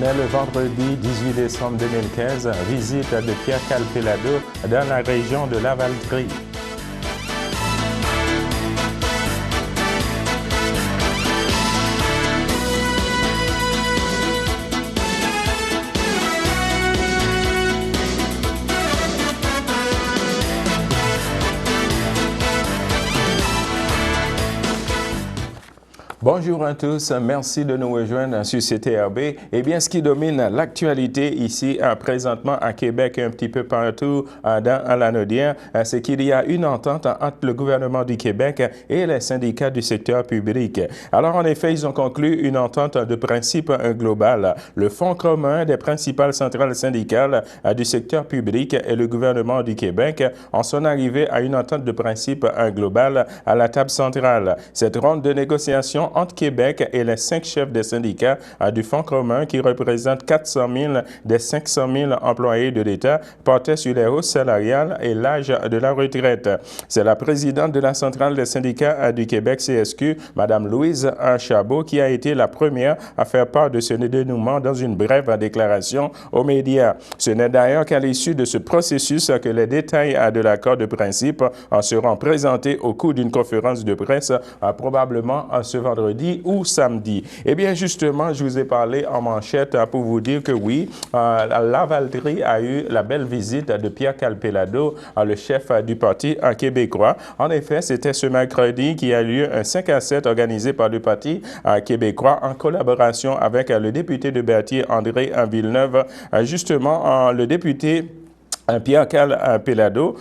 est le vendredi 18 décembre 2015. Visite de Pierre Calpelado dans la région de Lavaltrie. Bonjour à tous, merci de nous rejoindre sur CTRB. Eh bien, ce qui domine l'actualité ici présentement à Québec et un petit peu partout dans l'Anaudière, c'est qu'il y a une entente entre le gouvernement du Québec et les syndicats du secteur public. Alors, en effet, ils ont conclu une entente de principe global. Le Fonds commun des principales centrales syndicales du secteur public et le gouvernement du Québec en sont arrivés à une entente de principe global à la table centrale. Cette ronde de négociations entre Québec et les 5 chefs des syndicats du Fonds commun qui représentent 400 000 des 500 000 employés de l'État portait sur les hausses salariales et l'âge de la retraite. C'est la présidente de la centrale des syndicats du Québec, CSQ, Mme Louise Chabot, qui a été la première à faire part de ce dénouement dans une brève déclaration aux médias. Ce n'est d'ailleurs qu'à l'issue de ce processus que les détails de l'accord de principe seront présentés au cours d'une conférence de presse, probablement ce vendredi ou samedi. Eh bien, justement, je vous ai parlé en manchette pour vous dire que oui, Lavaltrie a eu la belle visite de Pierre Calpelado, le chef du Parti québécois. En effet, c'était ce mercredi qu'il y a lieu un 5 à 7 organisé par le Parti québécois en collaboration avec le député de Berthier, André Villeneuve. Justement, le député Pierre Calpelado.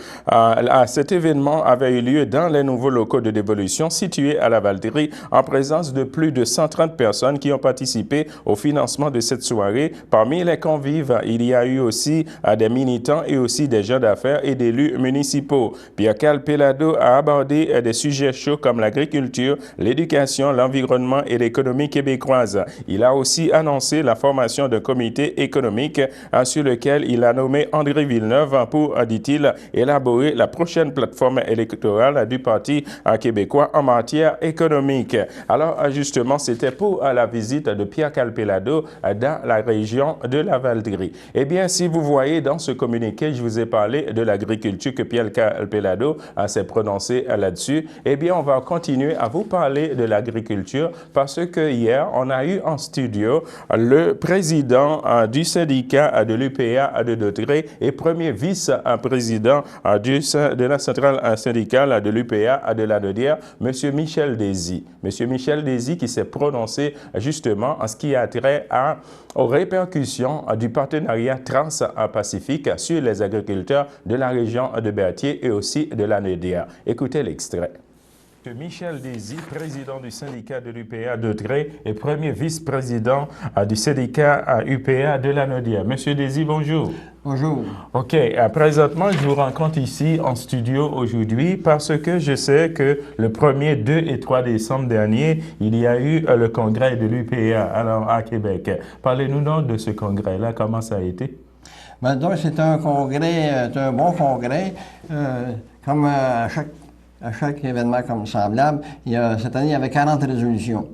Cet événement avait eu lieu dans les nouveaux locaux de dévolution situés à Lavaltrie en présence de plus de 130 personnes qui ont participé au financement de cette soirée. Parmi les convives, il y a eu aussi des militants et aussi des gens d'affaires et d'élus municipaux. Pierre Calpelado a abordé des sujets chauds comme l'agriculture, l'éducation, l'environnement et l'économie québécoise. Il a aussi annoncé la formation d'un comité économique sur lequel il a nommé André Villeneuve pour, dit-il, élaborer la prochaine plateforme électorale du Parti québécois en matière économique. Alors, justement, c'était pour la visite de Pierre Calpelado dans la région de Lavaltrie. Eh bien, si vous voyez dans ce communiqué, je vous ai parlé de l'agriculture que Pierre Calpelado s'est prononcé là-dessus. Eh bien, on va continuer à vous parler de l'agriculture parce que hier, on a eu en studio le président du syndicat de l'UPA de Dautrey et premier vice-président de la centrale syndicale de l'UPA de l'Anaudière, M. Michel Désy. M. Michel Désy qui s'est prononcé justement en ce qui a trait aux répercussions du partenariat trans-pacifique sur les agriculteurs de la région de Berthier et aussi de l'Anaudière. Écoutez l'extrait. Michel Désy, président du syndicat de l'UPA de Dautrey et premier vice-président du syndicat UPA de l'Anaudière. Monsieur Désy, bonjour. Bonjour. OK. Présentement, je vous rencontre ici en studio aujourd'hui parce que je sais que le 1er, 2 et 3 décembre dernier, il y a eu le congrès de l'UPA à Québec. Parlez-nous donc de ce congrès-là. Comment ça a été? Ben, donc, c'est un congrès, un bon congrès. Comme à chaque événement comme semblable, cette année, il y avait 40 résolutions.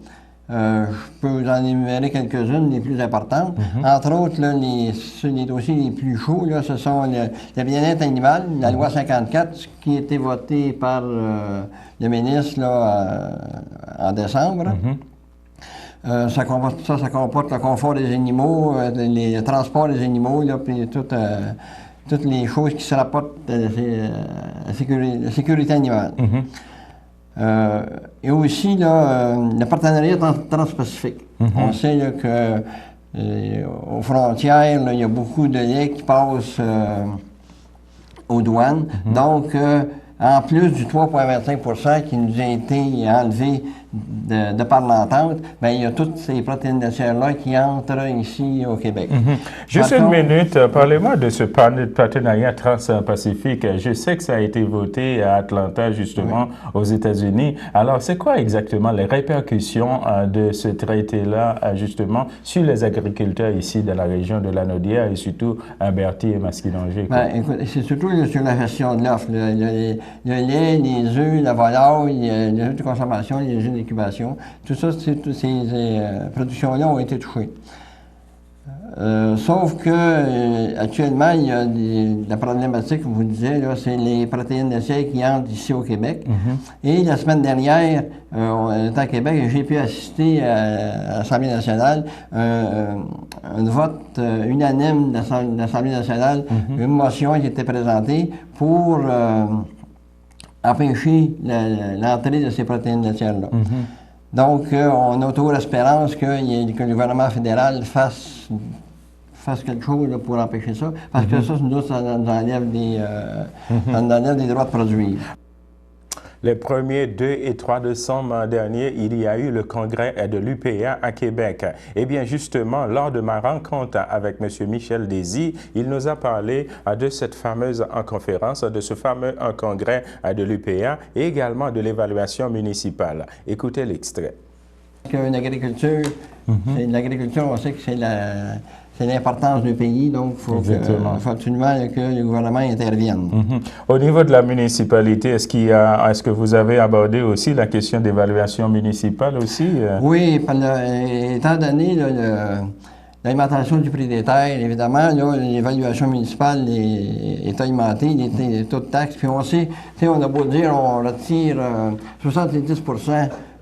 Je peux vous en énumérer quelques-unes, les plus importantes. Entre autres, là, les dossiers les plus chauds, là, ce sont le bien-être animal, la loi 54, qui a été votée par le ministre là, en décembre. Ça comporte le confort des animaux, le transport des animaux, là, puis toutes les choses qui se rapportent à la sécurité animale. Et aussi là, le partenariat transpacifique. On sait là, qu'aux frontières, là, il y a beaucoup de lait qui passent aux douanes. Donc, en plus du 3,25 qui nous a été enlevé de par l'entente, bien, il y a toutes ces protéines de chair-là qui entrent ici au Québec. Juste une minute, parlez-moi de ce partenariat trans-pacifique. Je sais que ça a été voté à Atlanta, justement, aux États-Unis. Alors, c'est quoi exactement les répercussions de ce traité-là, justement, sur les agriculteurs ici de la région de l'Anaudière et surtout à Berthier et Masquinongé? Bien, écoute, c'est surtout sur la gestion de l'offre. Le lait, les œufs, la volaille, les œufs de consommation, les œufs d'incubation, tout ça, ces productions-là ont été touchées. Sauf que actuellement, il y a la problématique, vous disiez, c'est les protéines de siège qui entrent ici au Québec. Et la semaine dernière, on était à Québec et j'ai pu assister à l'Assemblée nationale, un vote unanime de l'Assemblée nationale, une motion qui était présentée pour empêcher l'entrée de ces protéines laitières-là. Donc, on a toujours l'espérance que le gouvernement fédéral fasse quelque chose là, pour empêcher ça, parce que ça, nous, ça nous enlève des droits de produire. Les premiers 2 et 3 décembre dernier, il y a eu le congrès de l'UPA à Québec. Eh bien, justement, lors de ma rencontre avec M. Michel Désy, il nous a parlé de cette fameuse conférence, de ce fameux congrès de l'UPA et également de l'évaluation municipale. Écoutez l'extrait. Une agriculture, l'agriculture, on sait que c'est l'importance du pays, donc il faut absolument que le gouvernement intervienne. Au niveau de la municipalité, est-ce que vous avez abordé aussi la question d'évaluation municipale aussi? Oui, étant donné l'alimentation du prix des terres, évidemment, l'évaluation municipale est augmentée, les taux de taxes, puis on sait, on a beau dire, on retire 70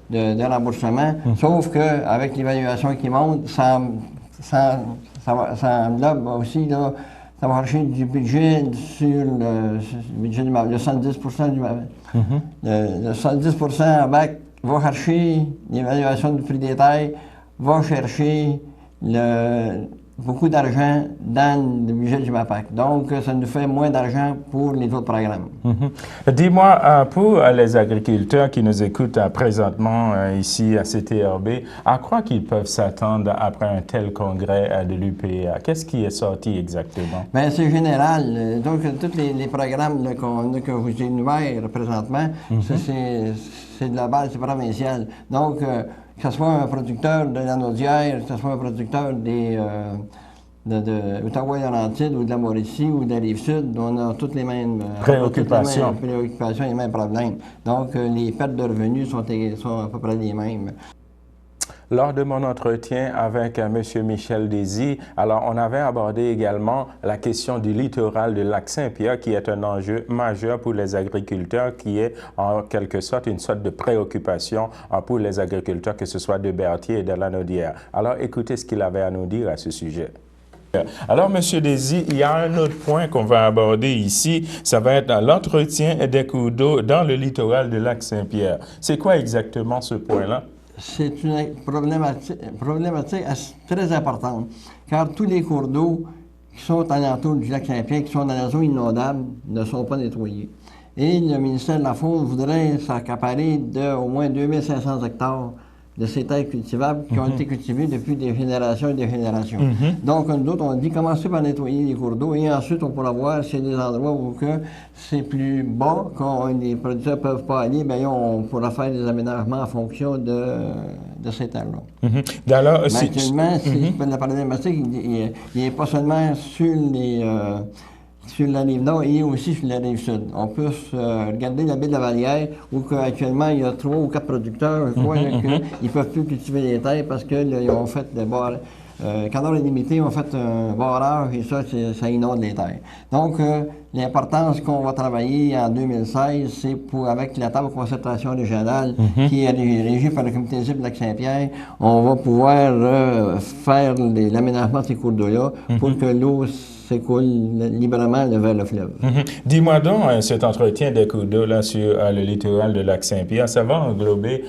de remboursement, sauf qu'avec l'évaluation qui monte, ça englobe aussi, là, ça va chercher du budget sur le budget du 70 du le 70 en bac va chercher l'évaluation du prix des terres, va chercher beaucoup d'argent dans le budget du MAPAC. Donc, ça nous fait moins d'argent pour les autres programmes. Dis-moi, pour les agriculteurs qui nous écoutent présentement ici à CTRB, à quoi qu'ils peuvent s'attendre après un tel congrès de l'UPA? Qu'est-ce qui est sorti exactement? Bien, c'est général. Donc, tous les programmes que vous énumérez présentement, c'est de la base, c'est provincial. Donc, que ce soit un producteur de la Naudière, que ce soit un producteur d'Ottawa-Laurentides ou de la Mauricie ou de la Rive-Sud, on a toutes les mêmes préoccupations, les mêmes problèmes. Donc, les pertes de revenus sont à peu près les mêmes. Lors de mon entretien avec M. Michel Désy, alors on avait abordé également la question du littoral du lac Saint-Pierre qui est un enjeu majeur pour les agriculteurs, qui est en quelque sorte une sorte de préoccupation pour les agriculteurs, que ce soit de Berthier et de la Naudière. Alors écoutez ce qu'il avait à nous dire à ce sujet. Alors, M. Désy, il y a un autre point qu'on va aborder ici, ça va être l'entretien des cours d'eau dans le littoral du lac Saint-Pierre. C'est quoi exactement ce point-là? C'est une problématique très importante, car tous les cours d'eau qui sont alentour du lac Saint-Pierre, qui sont dans la zone inondable, ne sont pas nettoyés. Et le ministère de la Faune voudrait s'accaparer d'au moins 2500 hectares de ces terres cultivables qui ont été cultivées depuis des générations et des générations. Donc, nous autres, on dit commencer par nettoyer les cours d'eau et ensuite on pourra voir s'il y a des endroits où c'est plus bas, quand les producteurs ne peuvent pas aller, bien on pourra faire des aménagements en fonction de ces terres-là. Actuellement, la problématique, il n'est pas seulement sur la Rive-Nord et aussi sur la Rive-Sud. On peut regarder la baie de la Vallière où actuellement il y a 3 ou 4 producteurs qui ne peuvent plus cultiver les terres parce qu'ils ont fait des barrages. Quand on est limité, ils ont fait un barrage et ça inonde les terres. Donc, l'importance qu'on va travailler en 2016, c'est avec la table de concertation régionale qui est régie par le comité ZIP de Lac-Saint-Pierre, on va pouvoir faire l'aménagement de ces cours d'eau-là pour que l'eau s'écoule librement vers le fleuve. Dis-moi donc, cet entretien des cours d'eau là sur le littoral de Lac-Saint-Pierre, ça va englober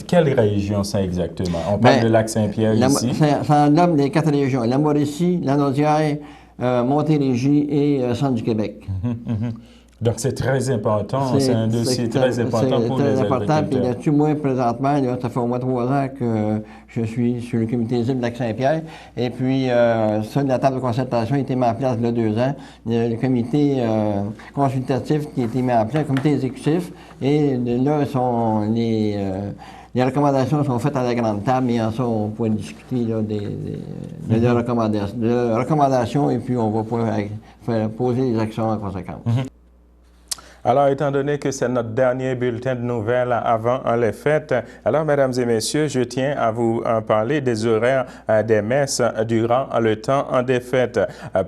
quelle région ça exactement? On parle de Lac-Saint-Pierre ici. Ça englobe les 4 régions, la Mauricie, la Naudière, Montérégie et Centre du Québec. Donc, c'est très important, c'est un dossier très important pour les agriculteurs. C'est très important, puis là-dessus, moi, présentement, là, ça fait au moins 3 ans que je suis sur le comité ZIP de Lac-Saint-Pierre, et puis la table de concertation a été mise en place il y a 2 ans. Le comité consultatif qui a été mis en place, le comité exécutif, et là, les recommandations sont faites à la grande table, et en ça, on pourrait discuter là, des recommandations, et puis on va pouvoir poser les actions en conséquence. Alors, étant donné que c'est notre dernier bulletin de nouvelles avant les fêtes, alors, mesdames et messieurs, je tiens à vous parler des horaires des messes durant le temps des fêtes.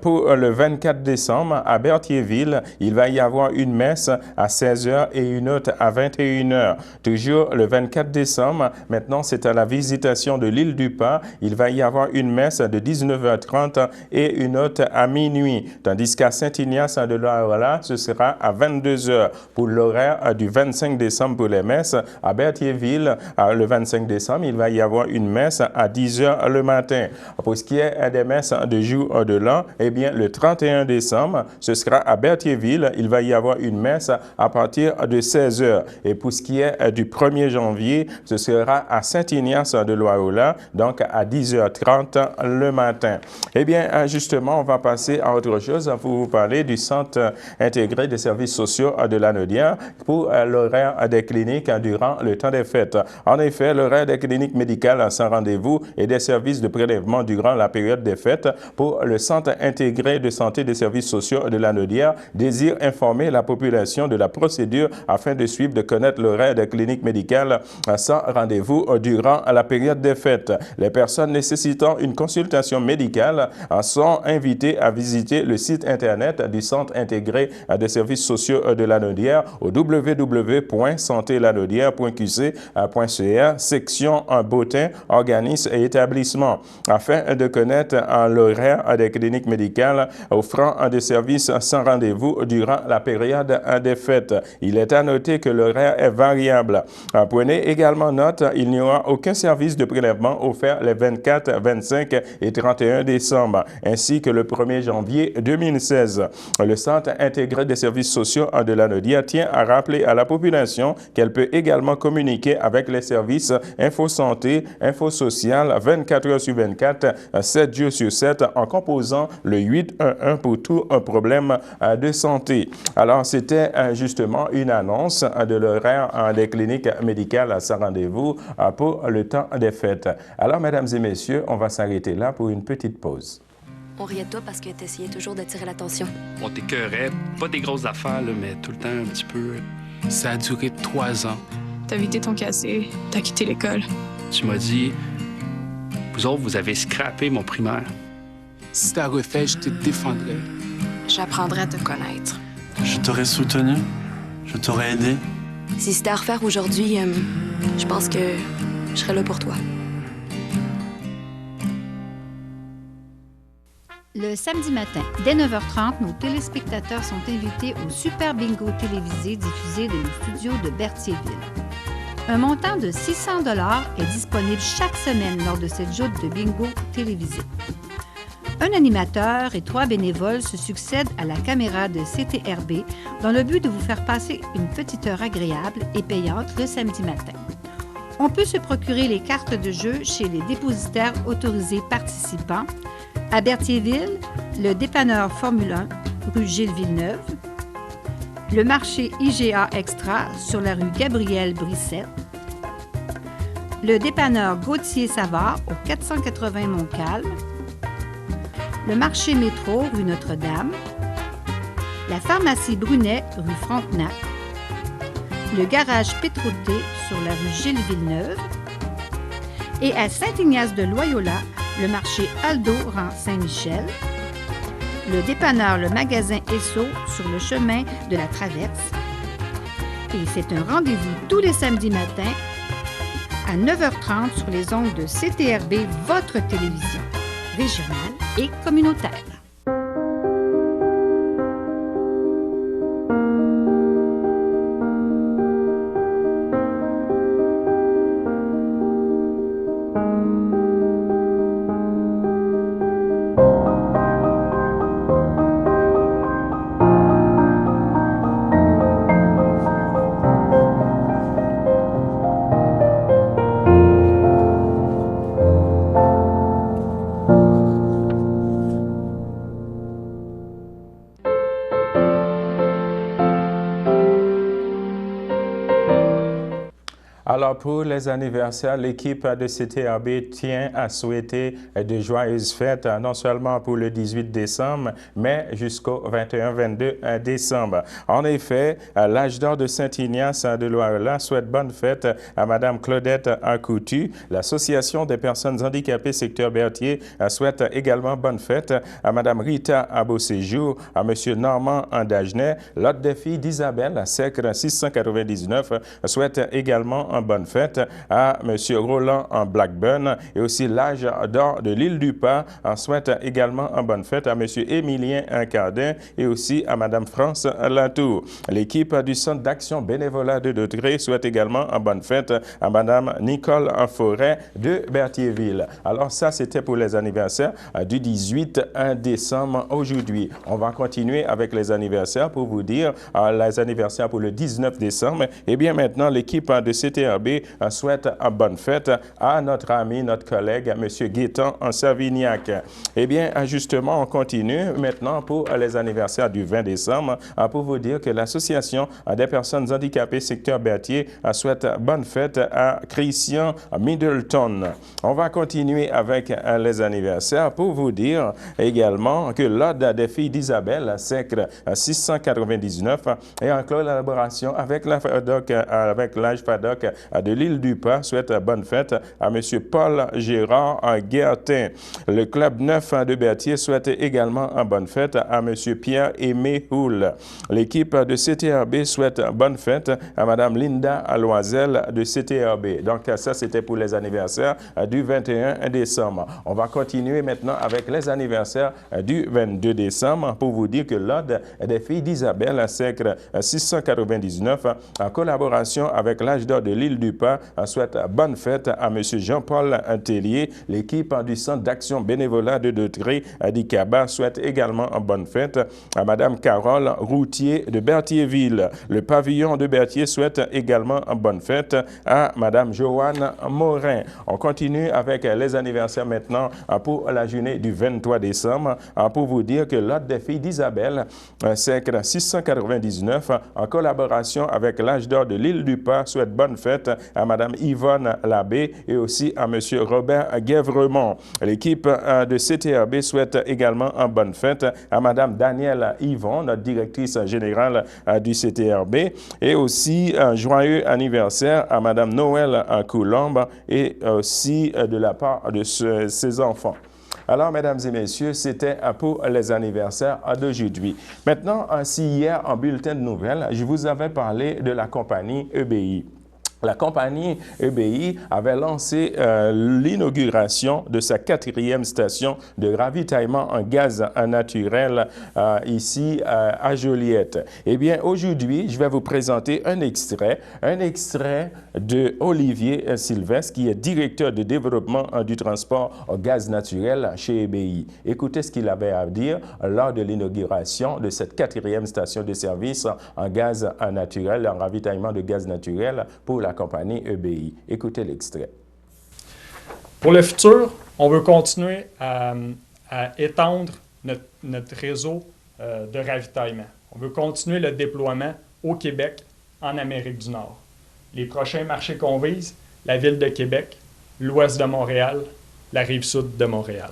Pour le 24 décembre, à Berthierville, il va y avoir une messe à 16h et une autre à 21h. Toujours le 24 décembre, maintenant, c'est à la Visitation de l'île du Pas. Il va y avoir une messe de 19h30 et une autre à minuit. Tandis qu'à Saint-Ignace de Loyola, ce sera à 22h. Pour l'horaire du 25 décembre pour les messes, à Berthierville, le 25 décembre, il va y avoir une messe à 10h le matin. Pour ce qui est des messes de jour de l'an, eh bien, le 31 décembre, ce sera à Berthierville, il va y avoir une messe à partir de 16h. Et pour ce qui est du 1er janvier, ce sera à Saint-Ignace de Loyola, donc à 10h30 le matin. Eh bien, justement, on va passer à autre chose pour vous parler du Centre intégré des services sociaux de Lanaudière pour l'horaire des cliniques durant le temps des fêtes. En effet, l'horaire des cliniques médicales sans rendez-vous et des services de prélèvement durant la période des fêtes pour le Centre intégré de santé des services sociaux de Lanaudière désire informer la population de la procédure afin de suivre, de connaître l'horaire des cliniques médicales sans rendez-vous durant la période des fêtes. Les personnes nécessitant une consultation médicale sont invitées à visiter le site Internet du Centre intégré des services sociaux de Lanaudière au www.santélanaudière.qc.ca, section bottin, organismes et établissements, afin de connaître l'horaire des cliniques médicales offrant des services sans rendez-vous durant la période des fêtes. Il est à noter que l'horaire est variable. Prenez également note, il n'y aura aucun service de prélèvement offert les 24, 25 et 31 décembre, ainsi que le 1er janvier 2016. Le Centre intégré des services sociaux de Lanaudière tient à rappeler à la population qu'elle peut également communiquer avec les services InfoSanté, InfoSocial 24 heures sur 24, 7 jours sur 7 en composant le 811 pour tout problème de santé. Alors, c'était justement une annonce de l'horaire des cliniques médicales sans rendez-vous pour le temps des fêtes. Alors, mesdames et messieurs, on va s'arrêter là pour une petite pause. On riait de toi parce que t'essayais toujours d'attirer l'attention. On t'écœurait, pas des grosses affaires, là, mais tout le temps un petit peu. Ça a duré 3 ans. T'as vidé ton cassé, t'as quitté l'école. Tu m'as dit, vous autres, vous avez scrappé mon primaire. Si t'as refait, je te défendrais. J'apprendrai à te connaître. Je t'aurais soutenu, je t'aurais aidé. Si c'était à refaire aujourd'hui, je pense que je serais là pour toi. Le samedi matin, dès 9h30, nos téléspectateurs sont invités au Super Bingo télévisé diffusé de nos studios de Berthierville. Un montant de 600 $ est disponible chaque semaine lors de cette joute de bingo télévisé. Un animateur et 3 bénévoles se succèdent à la caméra de CTRB dans le but de vous faire passer une petite heure agréable et payante le samedi matin. On peut se procurer les cartes de jeu chez les dépositaires autorisés participants à Berthierville, le dépanneur Formule 1, rue Gilles Villeneuve, le marché IGA Extra sur la rue Gabriel Brissette, le dépanneur Gauthier Savard au 480 Montcalm, le marché Métro rue Notre-Dame, la pharmacie Brunet rue Frontenac, le garage Pétroté sur la rue Gilles Villeneuve et à Saint-Ignace de Loyola, le marché Aldo rang Saint-Michel, le dépanneur Le Magasin Esso sur le chemin de la Traverse. Et c'est un rendez-vous tous les samedis matins à 9h30 sur les ondes de CTRB, votre télévision régionale et communautaire. Alors, pour les anniversaires, l'équipe de CTRB tient à souhaiter de joyeuses fêtes, non seulement pour le 18 décembre, mais jusqu'au 21-22 décembre. En effet, l'âge d'or de Saint-Ignace de Loyola souhaite bonne fête à Mme Claudette Coutu. L'Association des personnes handicapées secteur Berthier souhaite également bonne fête à Mme Rita Beauséjour, à M. Normand Dagenet. L'autre des filles d'Isabelle, Secre 699, souhaite également une bonne fête à M. Roland Blackburn. Et aussi l'âge d'or de l'île du Pas souhaite également une bonne fête à M. Émilien Cardin et aussi à Mme France Latour. L'équipe du Centre d'action bénévolat de Dautrey souhaite également une bonne fête à Mme Nicole Forêt de Berthierville. Alors ça, c'était pour les anniversaires du 18 décembre aujourd'hui. On va continuer avec les anniversaires pour vous dire les anniversaires pour le 19 décembre. Et bien maintenant, l'équipe de CTRB souhaite une bonne fête à notre ami, notre collègue, M. Gaétan Savignac. Eh bien, justement, on continue maintenant pour les anniversaires du 20 décembre pour vous dire que l'Association des personnes handicapées secteur Berthier souhaite bonne fête à Christian Middleton. On va continuer avec les anniversaires pour vous dire également que l'Ordre des filles d'Isabelle, Secre 699, est en collaboration avec la FADOC, avec l'âge FADOC de l'île du Pas, souhaite bonne fête à M. Paul Gérard Guertin. Le Club 9 de Berthier souhaite également une bonne fête à M. Pierre-Aimé Houle. L'équipe de CTRB souhaite bonne fête à Mme Linda Loisel de CTRB. Donc ça, c'était pour les anniversaires du 21 décembre. On va continuer maintenant avec les anniversaires du 22 décembre pour vous dire que l'Ordre des filles d'Isabelle, Secre 699, en collaboration avec l'âge d'or de l'île du Pas, souhaite bonne fête à M. Jean-Paul Tellier. L'équipe du Centre d'action bénévolat de Dautrey d'Icaba souhaite également une bonne fête à Mme Carole Routier de Berthierville. Le pavillon de Berthier souhaite également une bonne fête à Mme Joanne Morin. On continue avec les anniversaires maintenant pour la journée du 23 décembre pour vous dire que l'Ordre des filles d'Isabelle, Secre 699, en collaboration avec l'âge d'or de l'île du Pas, souhaite bonne fête à Mme Yvonne Labbé et aussi à M. Robert Guèvremont. L'équipe de CTRB souhaite également une bonne fête à Mme Danielle Yvon, notre directrice générale du CTRB, et aussi un joyeux anniversaire à Mme Noël Coulombe et aussi de la part de ses enfants. Alors, mesdames et messieurs, c'était pour les anniversaires d'aujourd'hui. Maintenant, si hier, en bulletin de nouvelles, je vous avais parlé de la compagnie EBI. La compagnie EBI avait lancé l'inauguration de sa 4e station de ravitaillement en gaz naturel ici à Joliette. Eh bien, aujourd'hui, je vais vous présenter un extrait de Olivier Sylvestre, qui est directeur de développement du transport au gaz naturel chez EBI. Écoutez ce qu'il avait à dire lors de l'inauguration de cette 4e station de service en gaz naturel, en ravitaillement de gaz naturel pour la compagnie EBI. Écoutez l'extrait. Pour le futur, on veut continuer à étendre notre réseau de ravitaillement. On veut continuer le déploiement au Québec, en Amérique du Nord. Les prochains marchés qu'on vise, la ville de Québec, l'ouest de Montréal, la rive sud de Montréal.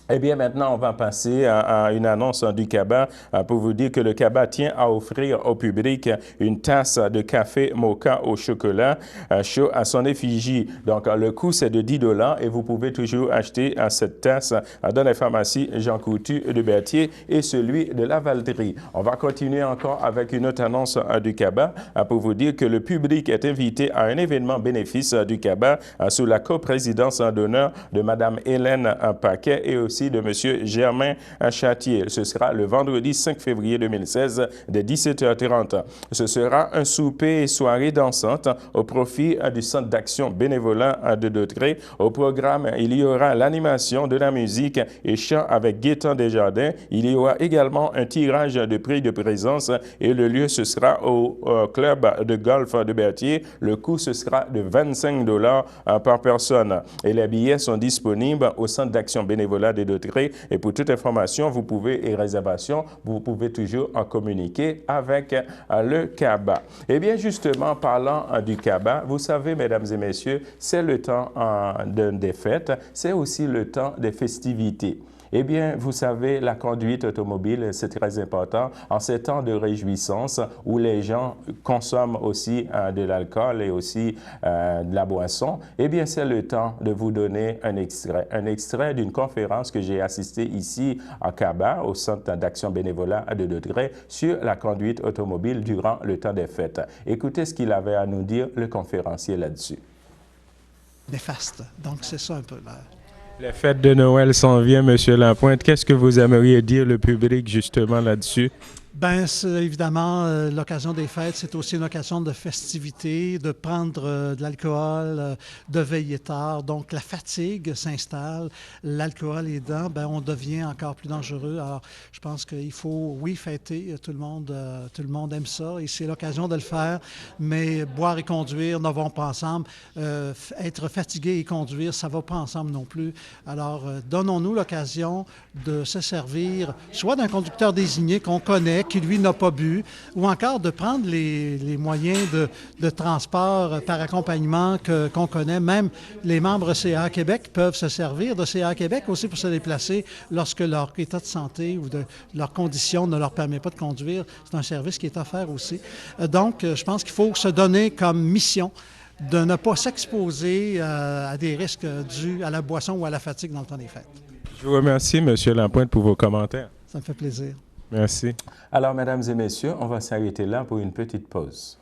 Eh bien, maintenant, on va passer à une annonce du CABA pour vous dire que le CABA tient à offrir au public une tasse de café mocha au chocolat chaud à son effigie. Donc, le coût, c'est de 10 $ et vous pouvez toujours acheter cette tasse dans les pharmacies Jean Coutu de Berthier et celui de la Valterie. On va continuer encore avec une autre annonce du CABA pour vous dire que le public est invité à un événement bénéfice du CABA sous la coprésidence d'honneur de Mme Hélène Paquet et aussi de M. Germain Châtier. Ce sera le vendredi 5 février 2016 dès 17h30. Ce sera un souper et soirée dansante au profit du Centre d'action bénévolat de Dautrey. Au programme, il y aura l'animation de la musique et chant avec Gaétan Desjardins. Il y aura également un tirage de prix de présence et le lieu, ce sera au club de golf de Berthier. Le coût, ce sera de 25 $ par personne. Et les billets sont disponibles au Centre d'action bénévolat de Détré. Et pour toute information, vous pouvez, et réservation, vous pouvez toujours en communiquer avec le CABA. Eh bien, justement, parlant du CABA, vous savez, mesdames et messieurs, c'est le temps des fêtes, c'est aussi le temps des festivités. Eh bien, vous savez, la conduite automobile, c'est très important en ces temps de réjouissance où les gens consomment aussi de l'alcool et aussi de la boisson. Eh bien, c'est le temps de vous donner un extrait d'une conférence que j'ai assistée ici à CABA, au Centre d'action bénévolat de Détré, sur la conduite automobile durant le temps des fêtes. Écoutez ce qu'il avait à nous dire, le conférencier là-dessus. Néfaste. Donc, c'est ça un peu là. Les fêtes de Noël s'en viennent, M. Lapointe. Qu'est-ce que vous aimeriez dire le public justement là-dessus? Bien, évidemment, l'occasion des fêtes, c'est aussi une occasion de festivité, de prendre de l'alcool, de veiller tard. Donc, la fatigue s'installe, l'alcool aidant, bien, on devient encore plus dangereux. Alors, je pense qu'il faut, oui, fêter, tout le monde aime ça et c'est l'occasion de le faire, mais boire et conduire ne vont pas ensemble. Être fatigué et conduire, ça ne va pas ensemble non plus. Alors, donnons-nous l'occasion de se servir soit d'un conducteur désigné qu'on connaît, qui, lui, n'a pas bu, ou encore de prendre les moyens de transport par accompagnement qu'on connaît. Même les membres CA Québec peuvent se servir de CA Québec aussi pour se déplacer lorsque leur état de santé ou leur condition ne leur permet pas de conduire. C'est un service qui est offert aussi. Donc, je pense qu'il faut se donner comme mission de ne pas s'exposer à des risques dus à la boisson ou à la fatigue dans le temps des fêtes. Je vous remercie, M. Lapointe, pour vos commentaires. Ça me fait plaisir. Merci. Alors, mesdames et messieurs, on va s'arrêter là pour une petite pause.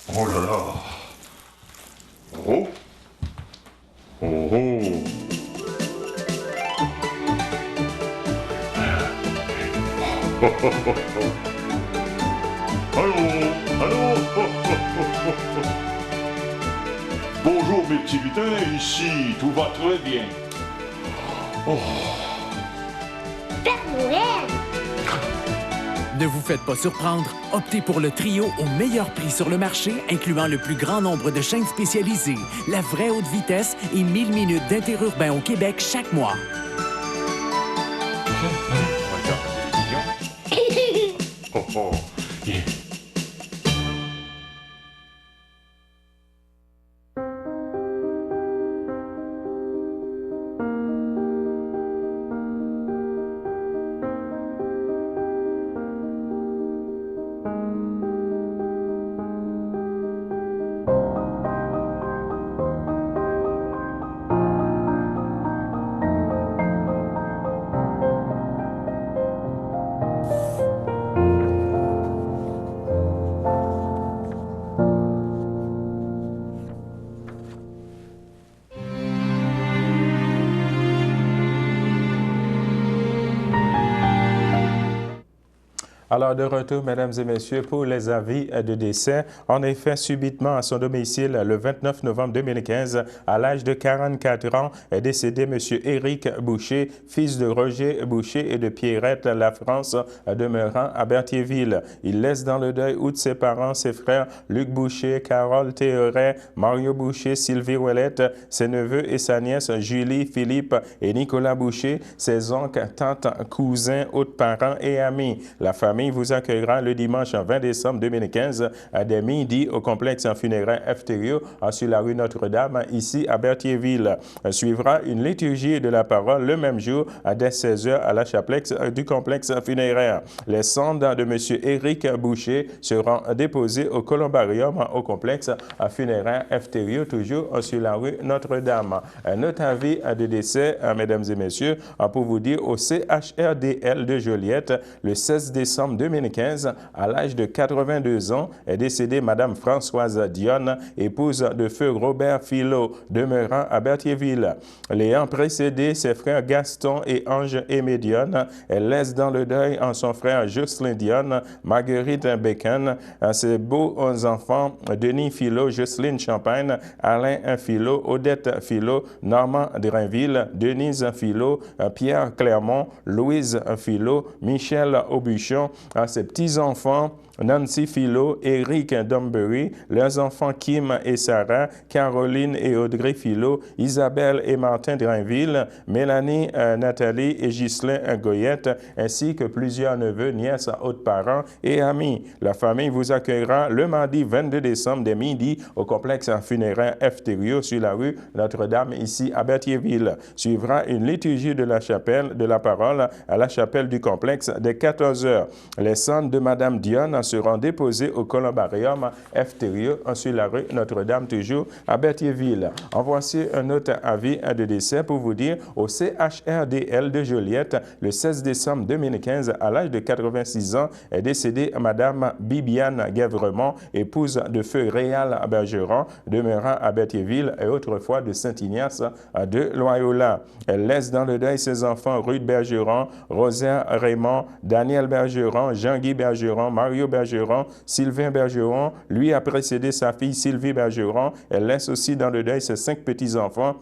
Oh là là! Oh! Oh oh! Allô? Allô? Bonjour mes petits lutins, ici, tout va très bien. Oh! Père Noël! Ne vous faites pas surprendre, optez pour le trio au meilleur prix sur le marché, incluant le plus grand nombre de chaînes spécialisées, la vraie haute vitesse et 1000 minutes d'interurbain au Québec chaque mois. Oh oh! Yeah. Alors, de retour, mesdames et messieurs, pour les avis de décès. En effet, subitement à son domicile, le 29 novembre 2015, à l'âge de 44 ans, est décédé M. Éric Boucher, fils de Roger Boucher et de Pierrette Lafrance, demeurant à Berthierville. Il laisse dans le deuil outre ses parents, ses frères Luc Boucher, Carole Théoret, Mario Boucher, Sylvie Ouellette, ses neveux et sa nièce Julie, Philippe et Nicolas Boucher, ses oncles, tantes, cousins, autres parents et amis. La famille vous accueillera le dimanche 20 décembre 2015 à dès midi au complexe funéraire Efterio sur la rue Notre-Dame, ici à Berthierville. Suivra une liturgie de la parole le même jour dès 16h à la chaplex du complexe funéraire. Les cendres de M. Éric Boucher seront déposées au columbarium au complexe funéraire Efterio, toujours sur la rue Notre-Dame. Notre avis de décès, mesdames et messieurs, pour vous dire au CHRDL de Joliette, le 16 décembre 2015, à l'âge de 82 ans, est décédée Mme Françoise Dionne, épouse de feu Robert Filot, demeurant à Berthierville. L'ayant précédé, ses frères Gaston et Ange Aimé Dionne, elle laisse dans le deuil en son frère Jocelyn Dionne, Marguerite Bécan, ses beaux enfants Denis Filot, Jocelyne Champagne, Alain Filot, Odette Filot, Normand Drainville, Denise Filot, Pierre Clermont, Louise Filot, Michel Aubuchon, à ses petits-enfants, Nancy Philo, Eric Dombury, leurs enfants Kim et Sarah, Caroline et Audrey Philo, Isabelle et Martin Drainville, Mélanie, Nathalie et Ghislain Goyette, ainsi que plusieurs neveux, nièces, autres-parents et amis. La famille vous accueillera le mardi 22 décembre dès midi au complexe funéraire Efterio sur la rue Notre-Dame, ici à Berthierville. Suivra une liturgie de la chapelle de la parole à la chapelle du complexe dès 14h. Les cendres de Madame Dionne seront déposées au columbarium Efterio sur la rue Notre-Dame, toujours à Berthierville. En voici un autre avis de décès pour vous dire au CHRDL de Joliette, le 16 décembre 2015, à l'âge de 86 ans, est décédée Madame Bibiane Guèvremont, épouse de feu Réal Bergeron, demeurant à Berthierville et autrefois de Saint-Ignace de Loyola. Elle laisse dans le deuil ses enfants Ruth Bergeron, Rosaire Raymond, Daniel Bergeron, Jean-Guy Bergeron, Mario Bergeron, Sylvain Bergeron. Lui a précédé sa fille Sylvie Bergeron. Elle laisse aussi dans le deuil ses 5 petits-enfants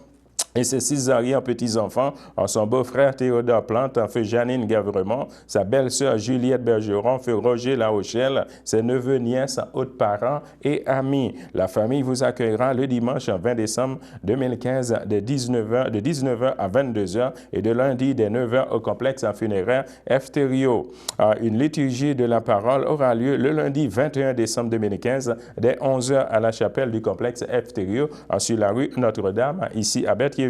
et ses 6 arrière-petits-enfants, son beau-frère Théodore Plante, feu Janine Guèvremont, sa belle-sœur Juliette Bergeron, feu Roger La Rochelle, ses neveux, nièces, autres-parents et amis. La famille vous accueillera le dimanche 20 décembre 2015 de 19h à 22h et de lundi dès 9h au complexe funéraire Efterio. Une liturgie de la parole aura lieu le lundi 21 décembre 2015 dès 11h à la chapelle du complexe Efterio sur la rue Notre-Dame, ici à Berthierville.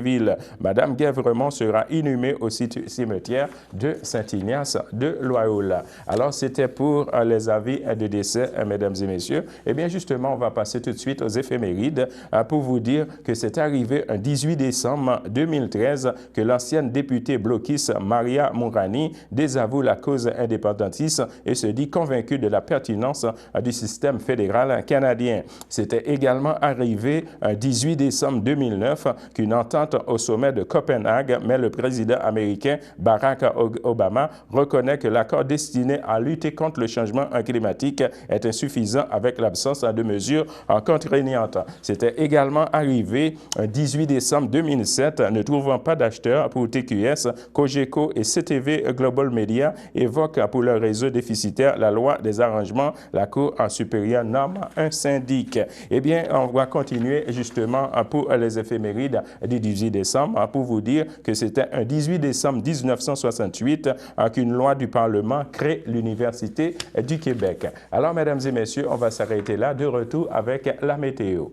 Madame Guèvremont sera inhumée au cimetière de Saint-Ignace de Loyola. Alors, c'était pour les avis de décès, mesdames et messieurs. Eh bien, justement, on va passer tout de suite aux éphémérides pour vous dire que c'est arrivé un 18 décembre 2013 que l'ancienne députée bloquiste Maria Mourani désavoue la cause indépendantiste et se dit convaincue de la pertinence du système fédéral canadien. C'était également arrivé un 18 décembre 2009 qu'une entente au sommet de Copenhague, mais le président américain Barack Obama reconnaît que l'accord destiné à lutter contre le changement climatique est insuffisant avec l'absence de mesures contraignantes. C'était également arrivé un 18 décembre 2007, ne trouvant pas d'acheteurs pour TQS, Cogeco et CTV Global Media évoquent pour leur réseau déficitaire la loi des arrangements, la Cour supérieure norme un syndic. Eh bien, on va continuer justement pour les éphémérides du 18 décembre pour vous dire que c'était un 18 décembre 1968 qu'une loi du Parlement crée l'Université du Québec. Alors, mesdames et messieurs, on va s'arrêter là, de retour avec la météo.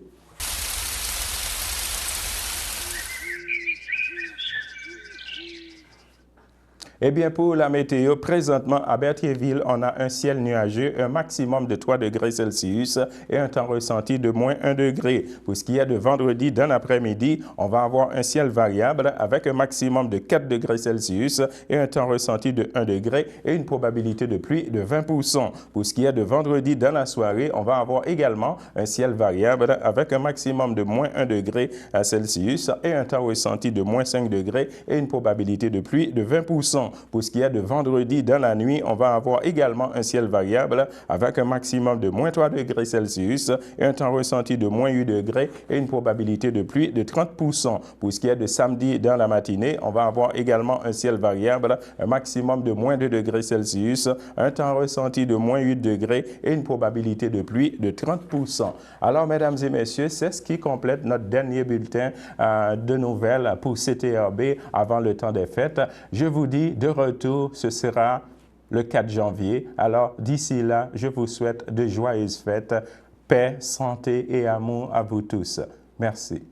Eh bien, pour la météo, présentement à Berthierville, on a un ciel nuageux, un maximum de 3 degrés Celsius et un temps ressenti de moins 1 degré. Pour ce qui est de vendredi, dans l'après-midi, on va avoir un ciel variable avec un maximum de 4 degrés Celsius et un temps ressenti de 1 degré et une probabilité de pluie de 20%. Pour ce qui est de vendredi, dans la soirée, on va avoir également un ciel variable avec un maximum de moins 1 degré Celsius et un temps ressenti de moins 5 degrés et une probabilité de pluie de 20%. Pour ce qui est de vendredi, dans la nuit, on va avoir également un ciel variable avec un maximum de moins 3 degrés Celsius et un temps ressenti de moins 8 degrés et une probabilité de pluie de 30%. Pour ce qui est de samedi, dans la matinée, on va avoir également un ciel variable, un maximum de moins 2 degrés Celsius, un temps ressenti de moins 8 degrés et une probabilité de pluie de 30%. Alors, mesdames et messieurs, c'est ce qui complète notre dernier bulletin de nouvelles pour CTRB avant le temps des fêtes. Je vous dis de retour, ce sera le 4 janvier. Alors, d'ici là, je vous souhaite de joyeuses fêtes, paix, santé et amour à vous tous. Merci.